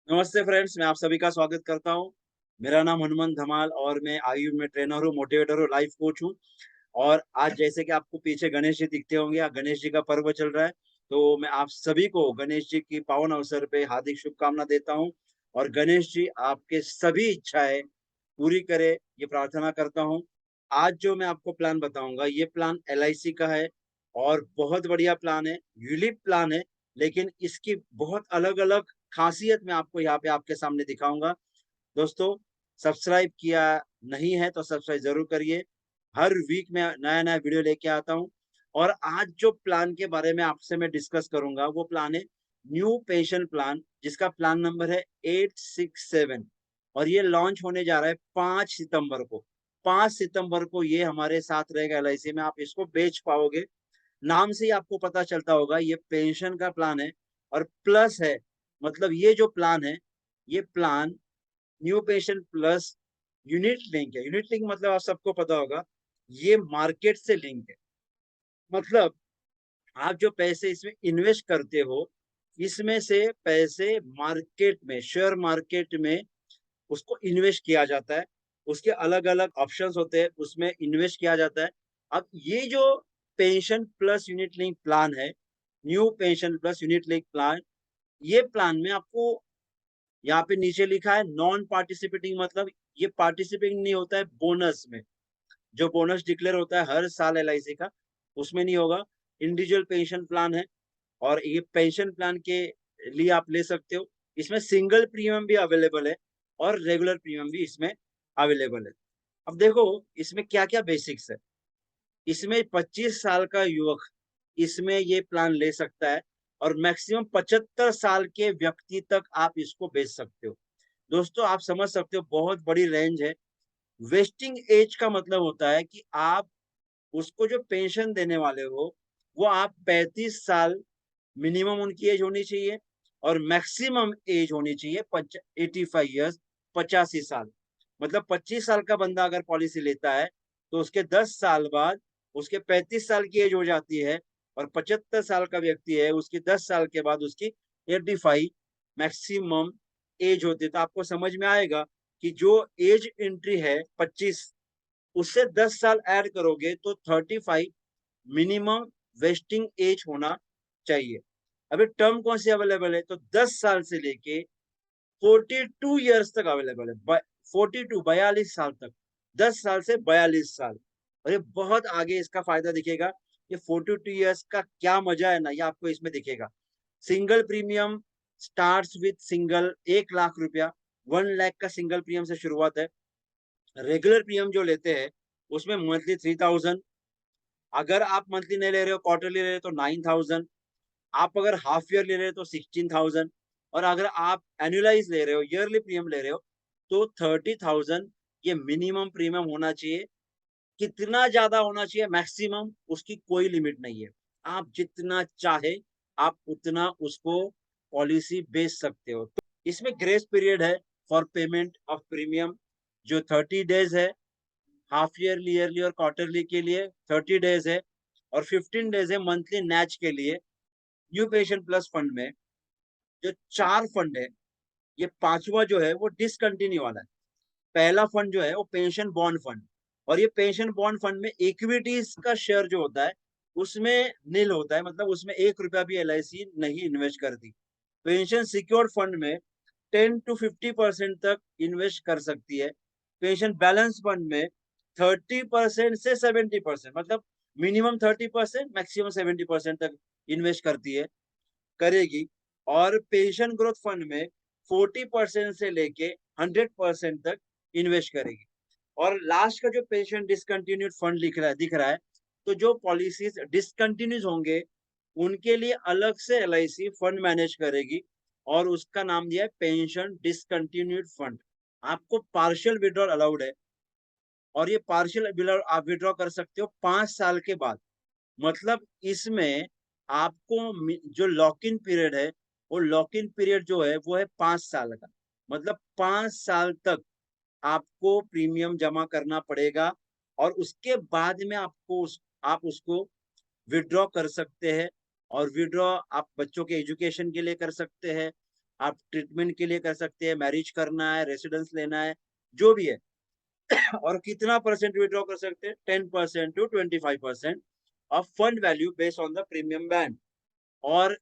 नमस्ते फ्रेंड्स, मैं आप सभी का स्वागत करता हूँ। मेरा नाम हनुमंत धमाल और मैं आयु में ट्रेनर हूँ, मोटिवेटर हूँ, लाइफ कोच हूँ। और आज जैसे कि आपको पीछे गणेश जी दिखते होंगे, गणेश जी का पर्व चल रहा है, तो मैं आप सभी को गणेश जी की पावन अवसर पे हार्दिक शुभकामना देता हूँ और गणेश जी आपके सभी इच्छाएँ पूरी करे, ये प्रार्थना करता हूँ। आज जो मैं आपको प्लान बताऊँगा, ये प्लान एलआईसी का है और बहुत बढ़िया प्लान है, यूलिप प्लान है, लेकिन इसकी बहुत अलग-अलग खासियत मैं आपको यहाँ पे आपके सामने दिखाऊँगा। दोस्तों, सब्सक्राइब किया नहीं है तो सब्सक्राइब ज़रूर करिए। हर वीक मैं नया-नया वीडियो लेके आता हूँ और आज जो प्लान के बारे में आपसे मैं डिस्कस करूँगा, वो प्लान है न्यू पेंशन प्लान, जिसका प्लान नंबर है 867 और ये लॉन्च होने जा रहा है 5 सितंबर को। 5 सितंबर को ये हमारे साथ रहेगा एलआईसी में, आप इसको बेच पाओगे। नाम से ही आपको पता चलता होगा ये पेंशन का प्लान है और प्लस है, मतलब ये जो प्लान है, ये plan new pension plus unit link है। यूनिट लिंक मतलब आप सबको पता होगा, ये मार्केट से लिंक है। मतलब आप जो पैसे इसमें इन्वेस्ट करते हो, इसमें से पैसे मार्केट में, शेयर मार्केट में उसको इन्वेस्ट किया जाता है। उसके अलग-अलग ऑप्शंस होते हैं, उसमें इन्वेस्ट किया जाता है। अब ये जो pension plus unit link plan है, new pension plus unit link plan, ये प्लान में आपको यहाँ पे नीचे लिखा है नॉन पार्टिसिपेटिंग, मतलब ये पार्टिसिपेटिंग नहीं होता है बोनस में। जो बोनस डिक्लेयर होता है हर साल एलआईसी का, उसमें नहीं होगा। इंडिविजुअल पेंशन प्लान है और ये पेंशन प्लान के लिए आप ले सकते हो। इसमें सिंगल प्रीमियम भी अवेलेबल है और रेगुलर प्रीमियम भी इसमें अवेलेबल है। अब देखो इसमें क्या-क्या बेसिक्स है। इसमें 25 साल का युवक इसमें ये प्लान ले सकता है और मैक्सिमम 75 साल के व्यक्ति तक आप इसको बेच सकते हो। दोस्तों आप समझ सकते हो बहुत बड़ी रेंज है। वेस्टिंग एज का मतलब होता है कि आप उसको जो पेंशन देने वाले हो, वो आप 35 साल मिनिमम उनकी एज होनी चाहिए और मैक्सिमम एज होनी चाहिए 85 इयर्स, 85 साल। मतलब 25 साल का बंदा अगर पॉलिसी लेता है, तो उसके 10 साल बाद उसके 35 साल की एज हो जाती है और 75 साल का व्यक्ति है, उसकी 10 साल के बाद उसकी 85 मैक्सिमम एज होती है। तो आपको समझ में आएगा कि जो एज एंट्री है 25, उससे 10 साल ऐड करोगे तो 35 मिनिमम वेस्टिंग एज होना चाहिए। अभी टर्म कौन सी अवेलेबल है, तो 10 साल से लेके 42 इयर्स तक अवेलेबल है। 42 42 साल तक, 10 साल से 42 साल। और ये बहुत आगे इसका फायदा दिखेगा। ये 42 इयर्स का क्या मजा है ना, ये आपको इसमें दिखेगा। Single premium starts with single 1 lakh रुपया, 1 लाख का सिंगल प्रीमियम से शुरुआत है। रेगुलर प्रीमियम जो लेते हैं उसमें मंथली 3000, अगर आप मंथली नहीं ले रहे हो, क्वार्टरली ले रहे हो तो 9000, आप अगर हाफ ईयर ले रहे हो तो 16000 और अगर आप एनुअलाइज ले रहे हो, ईयरली प्रीमियम ले रहे हो तो 30000। ये मिनिमम प्रीमियम होना चाहिए। कितना ज्यादा होना चाहिए मैक्सिमम, उसकी कोई लिमिट नहीं है। आप जितना चाहे आप उतना उसको पॉलिसी बेच सकते हो। तो इसमें ग्रेस पीरियड है फॉर पेमेंट ऑफ प्रीमियम, जो 30 डेज है। हाफ ईयरली, ईयरली और क्वार्टरली के लिए 30 डेज है और 15 डेज है मंथली नैच के लिए। न्यू पेंशन प्लस फंड में जो 4 फंड है, ये पांचवा जो है वो डिसकंटिन्यू वाला है। पहला फंड जो है वो पेंशन बॉन्ड फंड, और ये पेंशन बॉन्ड फंड में इक्विटीज का शेयर जो होता है उसमें नील होता है, मतलब उसमें 1 रुपया भी एलआईसी नहीं इन्वेस्ट करती। पेंशन सिक्योर्ड फंड में 10 to 50% तक इन्वेस्ट कर सकती है। पेंशन बैलेंस फंड में 30% से 70%, मतलब मिनिमम 30%, मैक्सिमम 70% तक इन्वेस्ट करती है, करेगी। और पेंशन ग्रोथ फंड में 40% से लेके 100% तक इन्वेस्ट करेगी। और लास्ट का जो पेंशन डिसकंटिन्यूड फंड दिख रहा है, तो जो पॉलिसीज डिसकंटिन्यूज होंगे उनके लिए अलग से एलआईसी फंड मैनेज करेगी और उसका नाम दिया है पेंशन डिसकंटिन्यूड फंड। आपको पार्शियल विड्रॉल अलाउड है और ये पार्शियल विड्रॉल आप विड्रॉ कर सकते हो 5 साल के बाद। मतलब इसमें आपको जो लॉक इन पीरियड है, वो लॉक इन पीरियड जो है वो है 5 साल का। मतलब 5 साल तक आपको प्रीमियम जमा करना पड़ेगा और उसके बाद में आप उसको विड्रॉ कर सकते हैं। और विड्रॉ आप बच्चों के एजुकेशन के लिए कर सकते हैं, आप ट्रीटमेंट के लिए कर सकते हैं, मैरिज करना है, रेसिडेंस लेना है, जो भी है। और कितना परसेंट विड्रॉ कर सकते हैं? 10% to 25% of fund value based on the premium band. और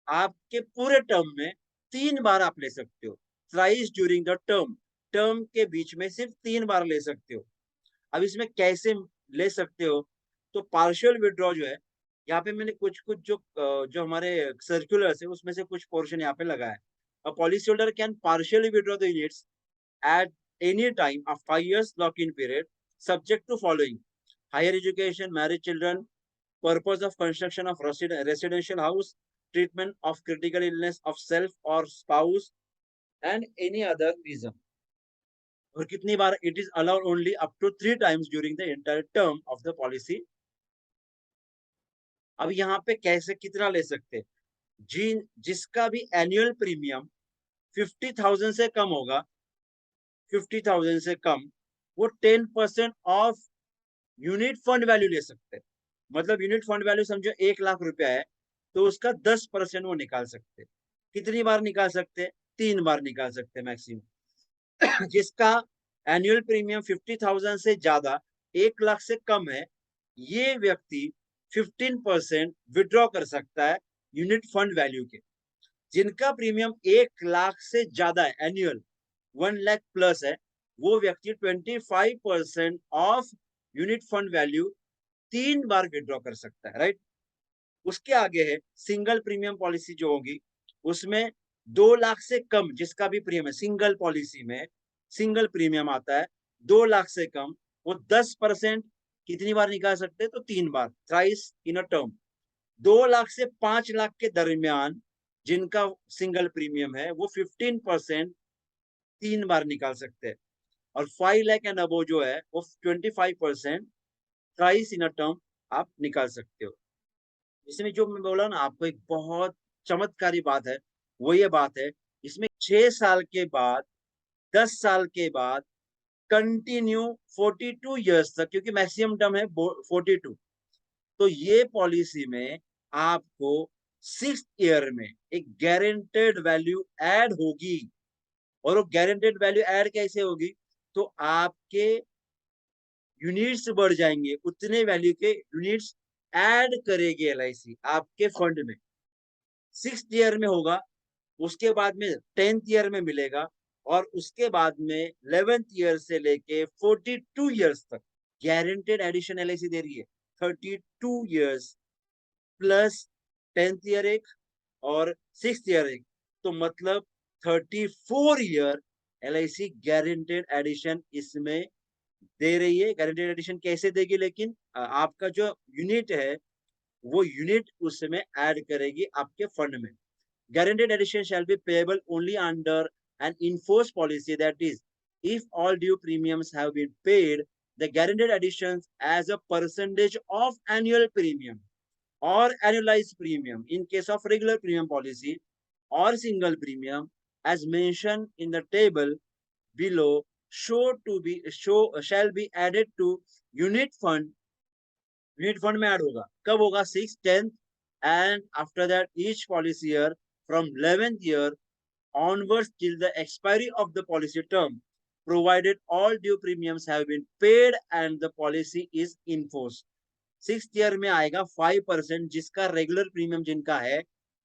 आपके पूरे टर्म में 3 बार आप ले सकते हो। Thrice during the term, term के बीच में सिर्फ 3 बार ले सकते हो। अब इसमें कैसे ले सकते हो? तो पार्शियल विड्रॉ जो है, यहाँ पे मैंने कुछ-कुछ जो हमारे सर्कुलर्स है उसमें से कुछ पोर्शन यहाँ पे लगाया है। A policy holder can partially withdraw the units at any time of 5 years lock-in period, subject to following: higher education, marriage, children, purpose of construction of residential house, treatment of critical illness of self or spouse, and any other reason. और कितनी बार? It is allowed only up to 3 times during the entire term of the policy. अब यहाँ पे कैसे कितना ले सकते हैं? जिसका भी एनुअल प्रीमियम 50,000 से कम होगा, 50,000 से कम, वो 10% ऑफ यूनिट फंड वैल्यू ले सकते हैं। मतलब यूनिट फंड वैल्यू समझो 1,00,000 रुपया है, तो उसका 10% वो निकाल सकते हैं। कितनी बार निकाल सकते हैं? 3 बार निकाल सकते हैं मैक्सिमम। जिसका एनुअल प्रीमियम 50,000 से ज्यादा, 1,00,000 से कम है, ये व्यक्ति 15% विड्रॉ कर सकता है यूनिट फंड वैल्यू के। जिनका प्रीमियम 1,00,000 से ज्यादा है, एनुअल 1,00,000 प्लस है, वो व्यक्ति 25% of unit fund value 3 bar withdraw कर सकता है, राइट। उसके आगे है सिंगल प्रीमियम पॉलिसी जो होगी, उसमें 2,00,000 से कम जिसका भी प्रीमियम है, सिंगल पॉलिसी में सिंगल प्रीमियम आता है 2,00,000 से कम, वो 10% कितनी बार निकाल सकते हैं? तो 3 बार, थ्राइस इन अ टर्म। 2,00,000 से 5,00,000 के दरमियान जिनका सिंगल प्रीमियम है, वो 15% 3 बार निकाल सकते हैं। और 5,00,000 एंड अबव जो है, वो 25% थ्राइस इन अ टर्म आप निकाल सकते हो। इसमें जो मैं बोला ना आपको, एक बहुत चमत्कारी बात है, वो ये बात है, इसमें 6 साल के बाद, 10 साल के बाद कंटिन्यू 42 इयर्स तक, क्योंकि मैक्सिमम टर्म है 42, तो ये पॉलिसी में आपको 6th ईयर में एक गारंटेड वैल्यू ऐड होगी। और वो गारंटेड वैल्यू ऐड कैसे होगी? तो आपके यूनिट्स बढ़ जाएंगे, उतने वैल्यू के यूनिट्स ऐड करेगी एलआईसी आपके फंड में। 6th ईयर में होगा, उसके बाद में 10th ईयर में मिलेगा, और उसके बाद में 11th ईयर से लेके 42 इयर्स तक गारंटेड एडिशन एलआईसी दे रही है। 32 इयर्स प्लस 10th ईयर एक और 6th ईयर एक, तो मतलब 34 ईयर एलआईसी गारंटेड एडिशन इसमें दे रही है। गारंटेड एडिशन कैसे देगी? लेकिन आपका जो यूनिट है, वो यूनिट उसमें ऐड करेगी आपके फंड में। Guaranteed addition shall be payable only under an enforced policy, that is, if all due premiums have been paid, the guaranteed additions as a percentage of annual premium or annualized premium in case of regular premium policy or single premium, as mentioned in the table below, shall be added to unit fund। Unit fund में add होगा, कब होगा? 6th, 10th and after that each policy year from 11th year onwards till the expiry of the policy term, provided all due premiums have been paid and the policy is in force। 6th year में आएगा 5% जिसका regular premium जिनका है।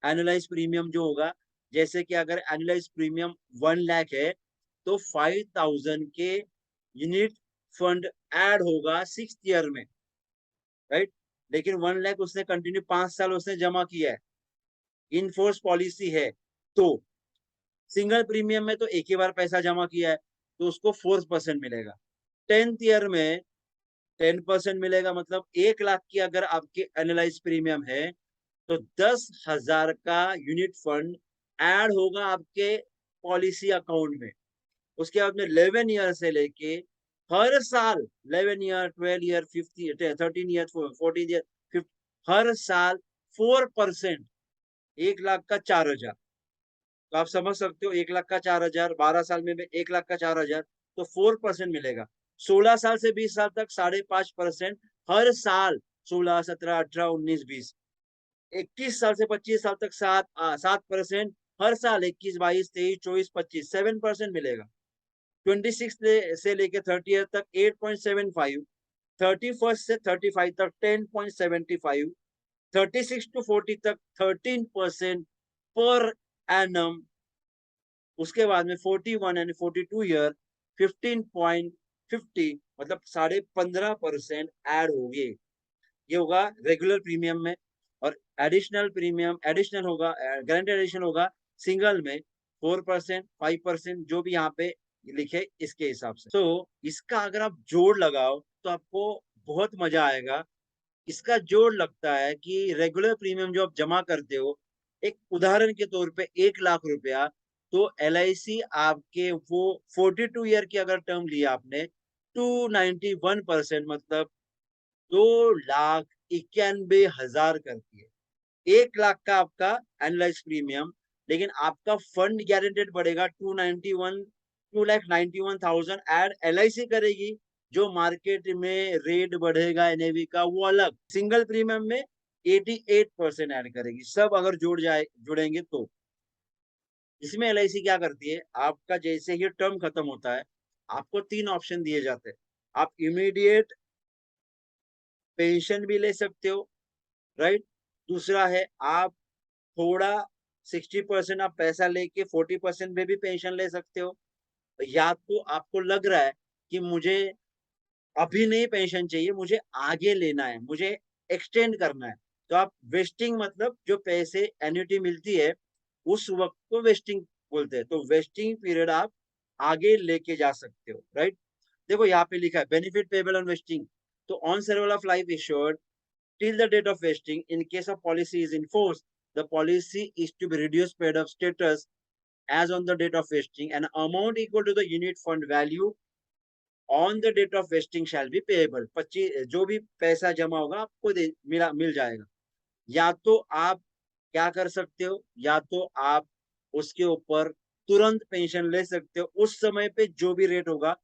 Annualise premium जो होगा, जैसे कि अगर एनुअलाइज प्रीमियम 1,00,000 है, तो 5,000 के यूनिट फंड ऐड होगा 6th ईयर में, राइट। लेकिन 1,00,000 उसने कंटिन्यू 5 साल उसने जमा किया है, इन फोर्स पॉलिसी है, तो सिंगल प्रीमियम में तो एक ही बार पैसा जमा किया है, तो उसको 4% मिलेगा। 10th ईयर में 10% मिलेगा, मतलब 1,00,000 की अगर आपकी एनालाइज प्रीमियम है, तो 10,000 का यूनिट फंड ऐड होगा आपके पॉलिसी अकाउंट में। उसके बाद में 11 ईयर से लेके हर साल 11 ईयर, 12 ईयर, 13 ईयर, 14 ईयर, हर साल 4%, 1,00,000 का 4,000। तो आप समझ सकते हो, 1,00,000 का 4,000, 12 साल में 1,00,000 का 4,000, तो 4% मिलेगा। 16 साल से 20 साल तक 5.5% हर साल, 16, 17, 18, 19, 20। 21 साल से 25 साल तक 7% हर साल 21, 22, 23, 24, 25 7% मिलेगा। 26 से लेके 30 तक 8.75, 31 से 35 तक 10.75, 36 टू 40 तक 13% पर एनम। उसके बाद में 41 एंड 42 ईयर 15.50, मतलब 15.5% ऐड होगी। ये होगा रेगुलर प्रीमियम में। और एडिशनल प्रीमियम एडिशनल होगा, गारंटी एडिशन होगा सिंगल में 4%, 5%, जो भी यहाँ पे लिखे इसके हिसाब से। तो इसका अगर आप जोड़ लगाओ तो आपको बहुत मजा आएगा। इसका जोड़ लगता है कि रेगुलर प्रीमियम जो आप जमा करते हो, एक उदाहरण के तौर पे 1 लाख रुपया, तो LIC आपके वो 42 ईयर की अगर टर्म लिया आपने, 291%, मतलब 2,91,000 करती है। 1 लाख का आपका एनुअलाइज प्रीमियम, लेकिन आपका फंड गारंटेड बढ़ेगा 2,91,000 एड LIC करेगी। जो मार्केट में रेट बढ़ेगा NAV का वो अलग, सिंगल प्रीमियम में 88% ऐड करेगी, सब अगर जुड़ेंगे तो। इसमें LIC क्या करती है, आपका जैसे ही टर्म खत्म होता है, आपको 3 ऑप्शन दिए जाते हैं। आप इमीडिएट पेंशन भी ले सकते हो, राइट। दूसरा है आप थोड़ा 60% आप पैसा लेके 40% में भी पेंशन ले सकते हो। या तो आपको लग रहा है कि मुझे अभी नहीं पेंशन चाहिए, मुझे आगे लेना है, मुझे एक्सटेंड करना है, तो आप वेस्टिंग, मतलब जो पैसे एन्युटी मिलती है उस वक्त को वेस्टिंग बोलते हैं। तो वेस्टिंग पीरियड आप आगे लेके जा सकते हो, राइट। देखो यहाँ पे लिखा है बेनिफिट पेबल ऑन वेस्टिंग। तो on survival of life insured till the date of vesting, in case of policy is in force, the policy is to be reduced paid up status as on the date of vesting, an amount equal to the unit fund value on the date of vesting shall be payable। 25 जो भी पैसा जमा होगा आपको मिल जाएगा। या तो आप क्या कर सकते हो, या तो आप उसके ऊपर तुरंत पेंशन ले सकते हो, उस समय पे जो भी रेट होगा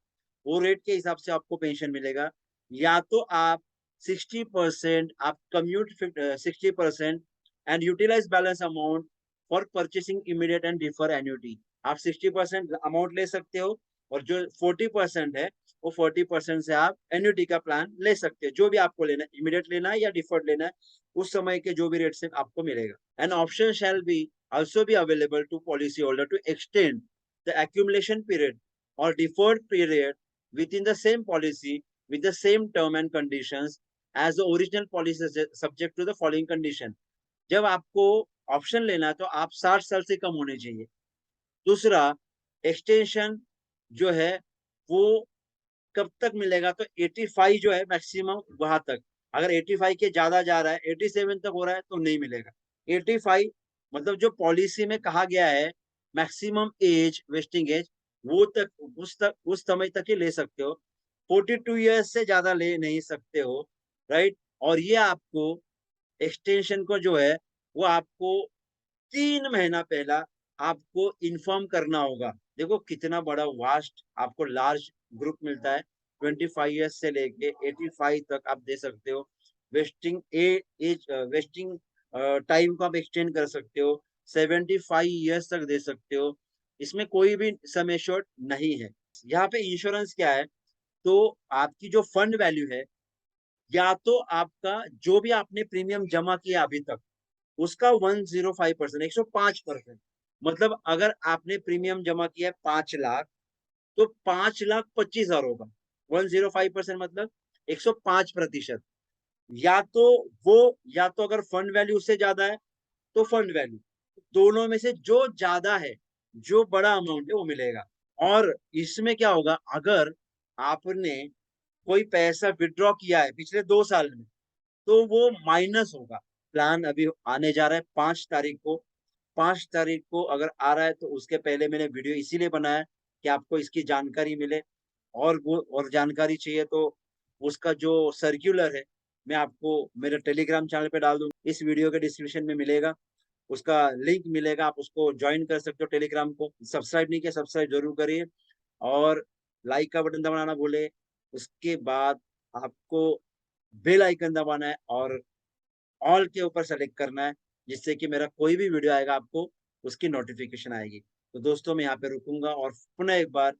वो रेट के हिसाब से आपको पेंशन मिलेगा। या तो आप 60% आप commute 60% and utilise balance amount for purchasing immediate and defer annuity. आप 60% अमाउंट ले सकते हो, और जो 40% है वो 40% से आप एन्युटी का प्लान ले सकते हो, जो भी आपको लेना है, इमीडिएट लेना है या डिफर्ड लेना है, उस समय के जो भी रेट से आपको मिलेगा। An option shall be also be available to policyholder to extend the accumulation period or deferred period within the same policy with the same term and conditions as the original policy subject to the following condition। जब आपको option लेना है तो आप 60 साल से कम होने चाहिए। दूसरा, एक्सटेंशन जो है वो कब तक मिलेगा, तो 85 जो है मैक्सिमम वहां तक। अगर 85 के ज्यादा जा रहा है, 87 तक हो रहा है, तो नहीं मिलेगा। 85 मतलब जो पॉलिसी में कहा गया है मैक्सिमम एज, वेस्टिंग एज, वो तक उस समय तक ही ले सकते हो। 42 ईयर्स से ज्यादा ले नहीं सकते हो, राइट। और ये आपको एक्सटेंशन को जो है वो आपको 3 महीना पहला आपको इन्फॉर्म करना होगा। देखो कितना बड़ा वास्ट आपको लार्ज ग्रुप मिलता है। 25 ईयर्स से लेके 85 तक आप दे सकते हो। वेस्टिंग एज वेस्टिंग टाइम को आप एक्सटेंड कर सकते हो, 75 ईयर्स तक दे सकते हो। इसमें कोई भी समय शॉर्ट नहीं है। यहाँ पे इंश्योरेंस क्या है, तो आपकी जो फंड वैल्यू है, या तो आपका जो भी आपने प्रीमियम जमा किया अभी तक उसका 105%, 105%, मतलब अगर आपने प्रीमियम जमा किया है 5 लाख, तो 5,25,000 होगा। 105% मतलब 105%। या तो या तो अगर फंड वैल्यू उससे ज्यादा है तो फंड वैल्यू, दोनों में से जो ज्यादा है, जो बड़ा अमाउंट है वो मिलेगा। और इसमें क्या होगा, अगर आपने कोई पैसा विड्रॉ किया है पिछले 2 साल में, तो वो माइनस होगा। प्लान अभी आने जा रहा है 5 तारीख को। 5 तारीख को अगर आ रहा है तो उसके पहले मैंने वीडियो इसीलिए बनाया कि आपको इसकी जानकारी मिले। और वो और जानकारी चाहिए तो उसका जो सर्क्यूलर है मैं आपको मेरे टेलीग्राम चैनल पे डाल दूंगा, इस वीडियो के डिस्क्रिप्शन में मिलेगा, उसका लिंक मिलेगा, आप उसको ज्वाइन कर सकते हो टेलीग्राम को। सब्सक्राइब नहीं किया, सब्सक्राइब जरूर करिए, और लाइक का बटन दबाना भूले। उसके बाद आपको बेल आइकन दबाना है और ऑल के ऊपर सेलेक्ट करना है, जिससे कि मेरा कोई भी वीडियो आएगा आपको उसकी नोटिफिकेशन आएगी। तो दोस्तों मैं यहाँ पे रुकूंगा और पुनः एक बार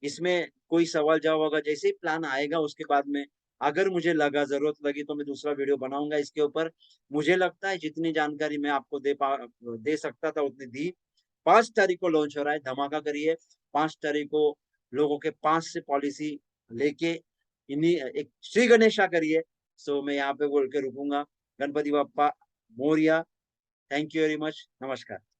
इसमें कोई सवाल जवाब होगा, जैसे ही प्लान आएगा उसके बाद में अगर मुझे लगा जरूरत लगी तो मैं दूसरा वीडियो बनाऊंगा इसके ऊपर। मुझे लगता है जितनी जानकारी मैं आपको दे सकता था उतनी दी। 5 तारीख को लॉन्च हो रहा है, धमाका करिए। 5 तारीख को लोगों के 5 से पॉलिसी लेके इन्हीं एक श्री गणेशा करिए। सो मैं यहाँ पे बोल के रुकूंगा। गणपति बप्पा मोरिया। Thank you very much. नमस्कार।